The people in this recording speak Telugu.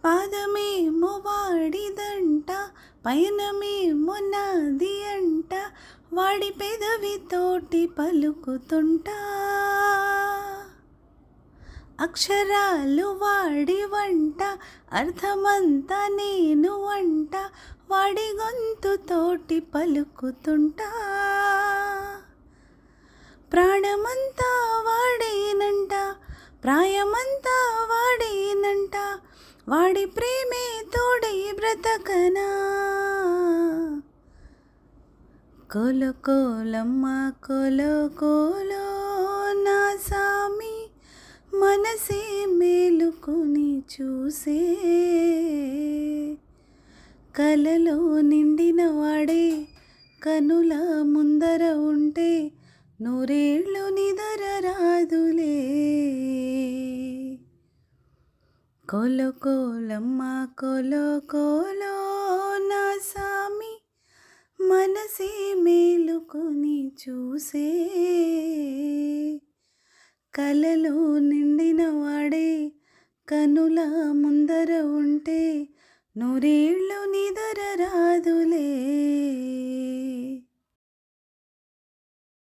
పాదమేమో వాడిదంట, పయనమేమో నాది అంట, వాడి పెదవితోటి పలుకుతుంటా. అక్షరాలు వాడి వంట, అర్థమంతా నేను వంట, వాడి గొంతుతోటి పలుకుతుంటా. ప్రాణమంతా వాడేనంట, ప్రాయమంతా వాడేనంట, వాడి ప్రేమే తోడై బ్రతకనా. కోలో కోలమ్మ కోలో కోలో నా సామి, మనసే మేలుకొని చూసే. కలలో నిండిన వాడే కనుల ముందర ఉంటే, నూరేళ్ళు నిదర రాదులే. కోలో కోలమ్మ కోలో కోలో నా సామి, మనసే మేలుకొని చూసే. కలలో నిండిన వాడే కనుల ముందర ఉంటే, నూరేళ్ళు నిదర రాదులే.